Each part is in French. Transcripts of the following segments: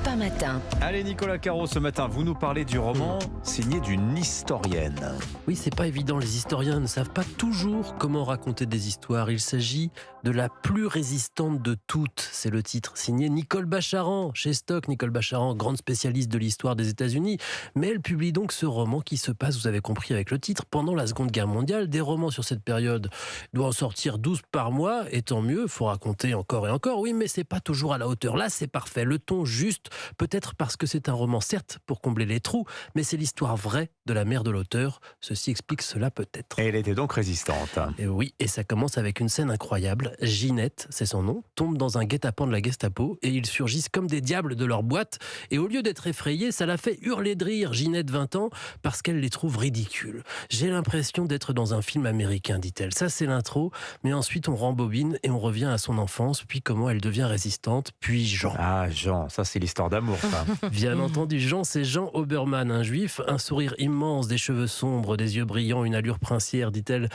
Europe 1 matin. Allez Nicolas Caro, ce matin, vous nous parlez du roman signé d'une historienne. Oui, c'est pas évident, les historiens ne savent pas toujours comment raconter des histoires. Il s'agit de la plus résistante de toutes, c'est le titre, signé Nicole Bacharan, chez Stock. Nicole Bacharan, grande spécialiste de l'histoire des États-Unis, mais elle publie donc ce roman qui se passe, vous avez compris avec le titre, pendant la Seconde Guerre mondiale. Des romans sur cette période doivent en sortir 12 par mois, et tant mieux, faut raconter encore et encore, oui, mais c'est pas toujours à la hauteur. Là, c'est parfait, le ton juste, peut-être parce que c'est un roman, certes, pour combler les trous, mais c'est l'histoire vraie de la mère de l'auteur. Ceci explique cela peut-être. Et elle était donc résistante. Et oui, et ça commence avec une scène incroyable. Ginette, c'est son nom, tombe dans un guet-apens de la Gestapo et ils surgissent comme des diables de leur boîte. Et au lieu d'être effrayée, ça la fait hurler de rire, Ginette, 20 ans, parce qu'elle les trouve ridicules. J'ai l'impression d'être dans un film américain, dit-elle. Ça, c'est l'intro, mais ensuite on rembobine et on revient à son enfance, puis comment elle devient résistante, puis Jean. Ah, Jean, ça c'est l'histoire d'amour, ça. Bien entendu, Jean, c'est Jean Oberman, un juif, un sourire immense, des cheveux sombres, des yeux brillants, une allure princière, dit-elle.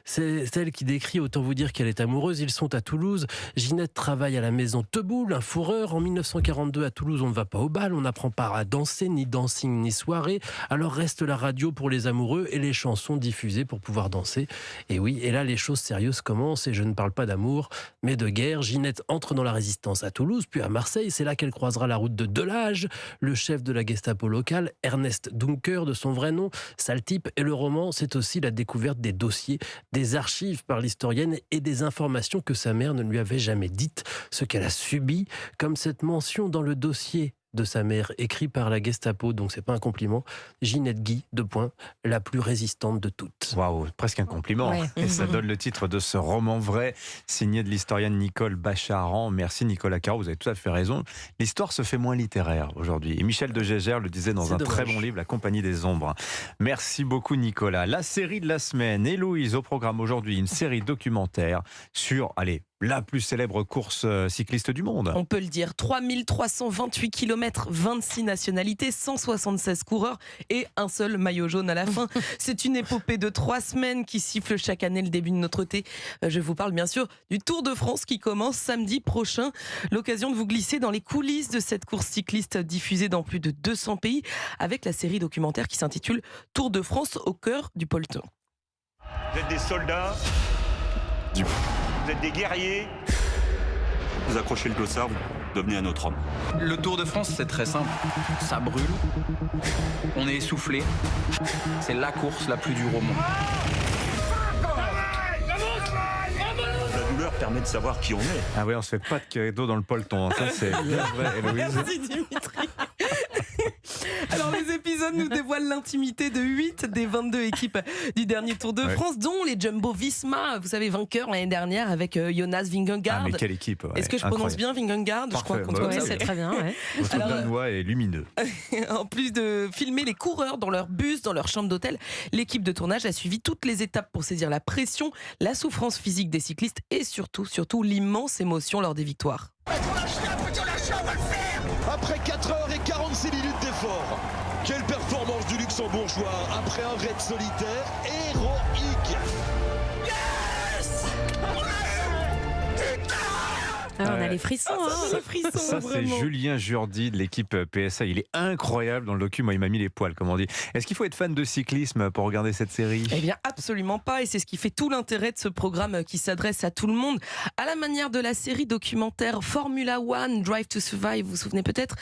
C'est elle qui décrit, autant vous dire qu'elle est amoureuse. Ils sont à Toulouse. Ginette travaille à la maison Teboul, un fourreur. En 1942, à Toulouse, on ne va pas au bal, on n'apprend pas à danser, ni dancing, ni soirée. Alors reste la radio pour les amoureux et les chansons diffusées pour pouvoir danser. Et oui, et là, les choses sérieuses commencent, et je ne parle pas d'amour, mais de guerre. Ginette entre dans la résistance à Toulouse, puis à Marseille. C'est là qu'elle croisera la route de Delage, le chef de la Gestapo locale, Ernest Dunker, de son vrai nom, sale type. Et le roman, c'est aussi la découverte des dossiers, des archives par l'historienne et des informations que sa mère ne lui avait jamais dites, ce qu'elle a subi, comme cette mention dans le dossier de sa mère, écrit par la Gestapo, donc c'est pas un compliment. Ginette Guy, la plus résistante de toutes. Waouh, presque un compliment. Ouais. Et ça donne le titre de ce roman vrai, signé de l'historienne Nicole Bacharan. Merci Nicolas Caro, vous avez tout à fait raison. L'histoire se fait moins littéraire aujourd'hui. Et Michel de Gégère le disait dans un très bon livre, La Compagnie des Ombres. Merci beaucoup Nicolas. La série de la semaine, Héloïse au programme aujourd'hui, une série documentaire sur, la plus célèbre course cycliste du monde. On peut le dire, 3328 km, 26 nationalités, 176 coureurs et un seul maillot jaune à la fin. C'est une épopée de 3 semaines qui siffle chaque année le début de notre été. Je vous parle bien sûr du Tour de France qui commence samedi prochain. L'occasion de vous glisser dans les coulisses de cette course cycliste diffusée dans plus de 200 pays avec la série documentaire qui s'intitule Tour de France au cœur du peloton. Vous êtes des soldats, vous êtes des guerriers, vous accrochez le dossard, vous devenez un autre homme. Le Tour de France, c'est très simple. Ça brûle, on est essoufflé. C'est la course la plus dure au monde. La douleur permet de savoir qui on est. Ah oui, on se fait pas de cadeau dans le peloton. Ça c'est bien vrai, Héloïse. Merci Dimitri. Alors les épisodes nous dévoilent l'intimité de 8 des 22 équipes du dernier Tour de France, dont les Jumbo-Visma, vous savez, vainqueurs l'année dernière avec Jonas Vingegaard. Ah mais quelle équipe. Est-ce que je prononce bien Vingegaard? Je crois qu'on Ouais, c'est très bien. Ouais. Votre danois est lumineux. En plus de filmer les coureurs dans leur bus, dans leur chambre d'hôtel, l'équipe de tournage a suivi toutes les étapes pour saisir la pression, la souffrance physique des cyclistes et surtout l'immense émotion lors des victoires. Après 4h46 d'effort, quelle performance du Luxembourgeois après un raid solitaire héroïque. Ah, on a les frissons. Ça, c'est Julien Jourdi de l'équipe PSA. Il est incroyable dans le docu. Moi, il m'a mis les poils, comme on dit. Est-ce qu'il faut être fan de cyclisme pour regarder cette série? Eh bien, absolument pas. Et c'est ce qui fait tout l'intérêt de ce programme qui s'adresse à tout le monde. À la manière de la série documentaire Formula One, Drive to Survive, vous vous souvenez peut-être,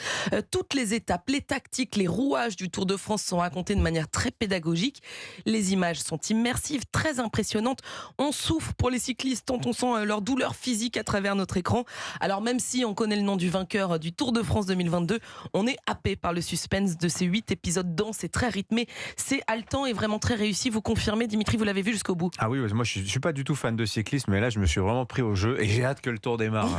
toutes les étapes, les tactiques, les rouages du Tour de France sont racontés de manière très pédagogique. Les images sont immersives, très impressionnantes. On souffre pour les cyclistes tant on sent leur douleur physique à travers notre écran. Alors même si on connaît le nom du vainqueur du Tour de France 2022, on est happé par le suspense de ces 8 épisodes denses et très rythmés. C'est haletant et vraiment très réussi. Vous confirmez, Dimitri, vous l'avez vu jusqu'au bout? Ah oui, moi je suis pas du tout fan de cyclisme, mais là je me suis vraiment pris au jeu et j'ai hâte que le Tour démarre.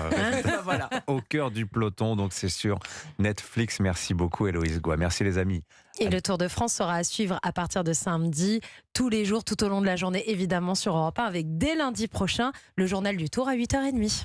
Voilà. Au cœur du peloton, donc c'est sur Netflix. Merci beaucoup Héloïse Goua. Merci les amis. Et le Tour de France sera à suivre à partir de samedi, tous les jours, tout au long de la journée, évidemment sur Europe 1, avec dès lundi prochain le journal du Tour à 8h30.